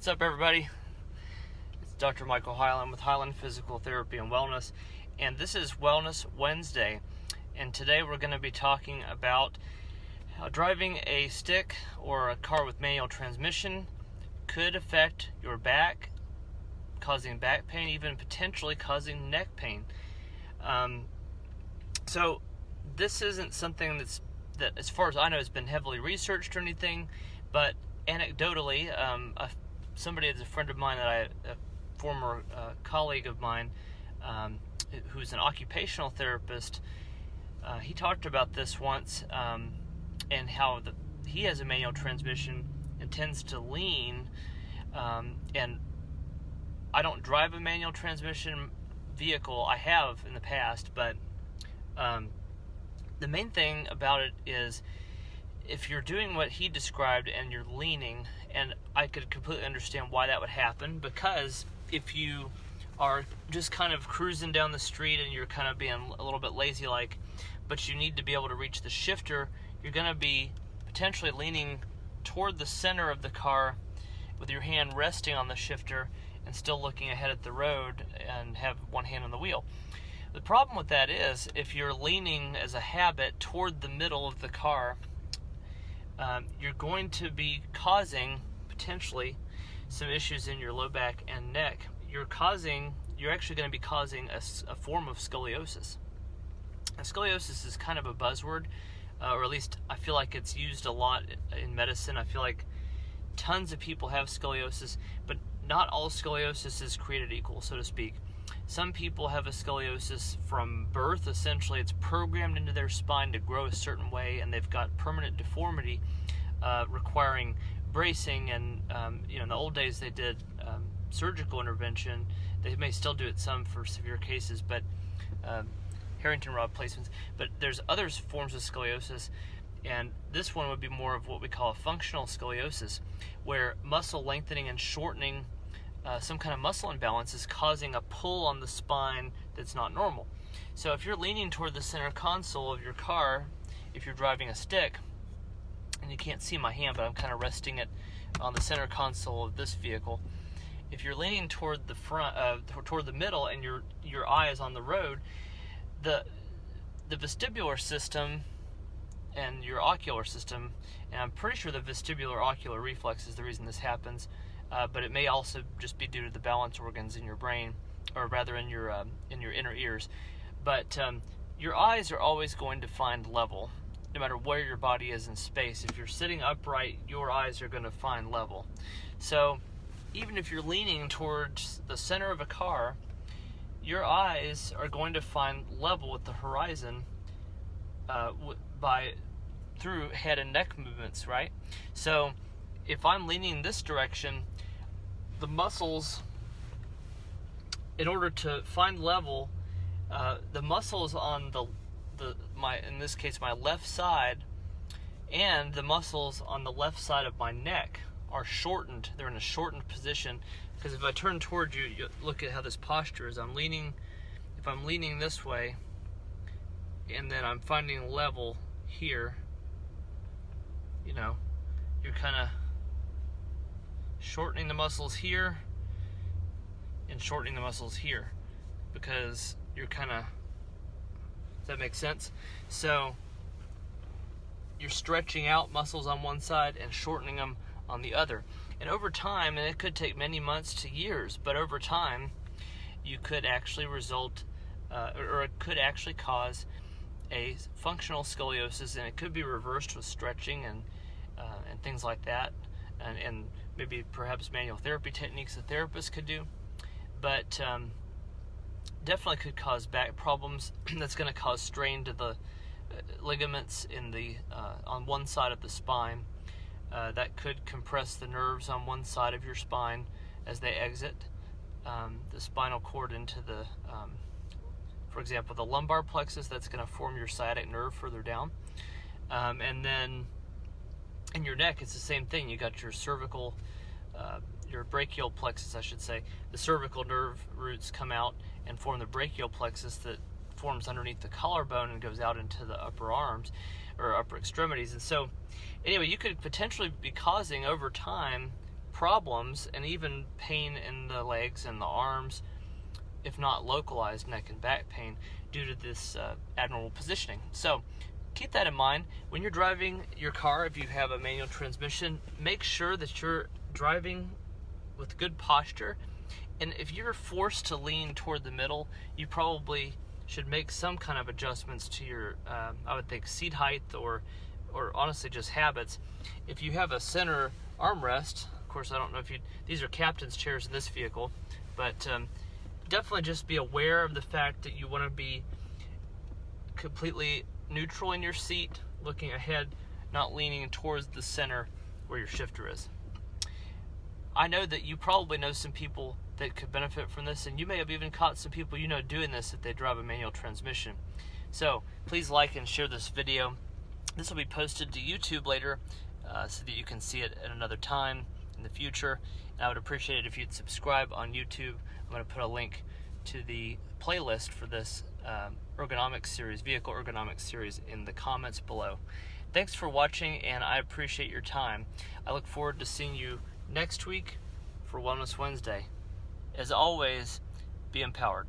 What's up, everybody? It's Dr. Michael Hyland with Hyland Physical Therapy and Wellness, and this is Wellness Wednesday. And today we're going to be talking about how driving a stick or a car with manual transmission could affect your back, causing back pain, even potentially causing neck pain. So this isn't something that, as far as I know, has been heavily researched or anything, but anecdotally, somebody is a friend of mine a former colleague of mine, who's an occupational therapist. He talked about this once, and how he has a manual transmission and tends to lean. And I don't drive a manual transmission vehicle. I have in the past, but the main thing about it is, if you're doing what he described and you're leaning, and I could completely understand why that would happen, because if you are just kind of cruising down the street and you're kind of being a little bit lazy-like, but you need to be able to reach the shifter, you're going to be potentially leaning toward the center of the car with your hand resting on the shifter and still looking ahead at the road and have one hand on the wheel. The problem with that is, if you're leaning as a habit toward the middle of the car, you're going to be causing potentially some issues in your low back and neck. You're actually going to be causing a form of scoliosis. And scoliosis is kind of a buzzword, or at least I feel like it's used a lot in medicine. I feel like tons of people have scoliosis, but not all scoliosis is created equal, so to speak. Some people have a scoliosis from birth. Essentially, it's programmed into their spine to grow a certain way, and they've got permanent deformity, requiring bracing. And in the old days, they did surgical intervention. They may still do it some for severe cases, but Harrington rod placements. But there's other forms of scoliosis, and this one would be more of what we call a functional scoliosis, where muscle lengthening and shortening, some kind of muscle imbalance, is causing a pull on the spine that's not normal. So if you're leaning toward the center console of your car, if you're driving a stick, and you can't see my hand, but I'm kind of resting it on the center console of this vehicle. If you're leaning toward the front, toward the middle, and your eye is on the road, the vestibular system and your ocular system, and I'm pretty sure the vestibular ocular reflex is the reason this happens, but it may also just be due to the balance organs in your brain, or rather in your inner ears. But your eyes are always going to find level, no matter where your body is in space. If you're sitting upright, your eyes are going to find level. So even if you're leaning towards the center of a car, your eyes are going to find level with the horizon through head and neck movements, right? So if I'm leaning this direction, the muscles, in order to find level, the muscles on in this case my left side, and the muscles on the left side of my neck are shortened. They're in a shortened position, because if I turn toward you, you look at how this posture is. If I'm leaning this way, and then I'm finding level here, you're kind of shortening the muscles here and shortening the muscles here, because you're does that make sense? So you're stretching out muscles on one side and shortening them on the other. And over time, and it could take many months to years, but over time, you could actually or it could actually cause a functional scoliosis, and it could be reversed with stretching and things like that, and maybe perhaps manual therapy techniques a therapist could do. But definitely could cause back problems. That's going to cause strain to the ligaments on one side of the spine. That could compress the nerves on one side of your spine as they exit the spinal cord into for example, the lumbar plexus. That's going to form your sciatic nerve further down. And then in your neck, it's the same thing. You got your cervical, your brachial plexus, I should say. The cervical nerve roots come out and form the brachial plexus that forms underneath the collarbone and goes out into the upper arms or upper extremities. And so anyway, you could potentially be causing over time problems and even pain in the legs and the arms, if not localized neck and back pain, due to this abnormal positioning. So keep that in mind when you're driving your car. If you have a manual transmission, make sure that you're driving with good posture. And if you're forced to lean toward the middle, you probably should make some kind of adjustments to your, I would think, seat height or honestly just habits. If you have a center armrest, of course, I don't know if these are captain's chairs in this vehicle, but definitely just be aware of the fact that you want to be completely neutral in your seat, looking ahead, not leaning towards the center where your shifter is. I know that you probably know some people that could benefit from this, and you may have even caught some people you know doing this if they drive a manual transmission. So please like and share this video. This will be posted to YouTube later so that you can see it at another time in the future. And I would appreciate it if you'd subscribe on YouTube. I'm going to put a link to the playlist for this ergonomics series, vehicle ergonomics series, in the comments below. Thanks for watching, and I appreciate your time. I look forward to seeing you next week for Wellness Wednesday. As always, be empowered.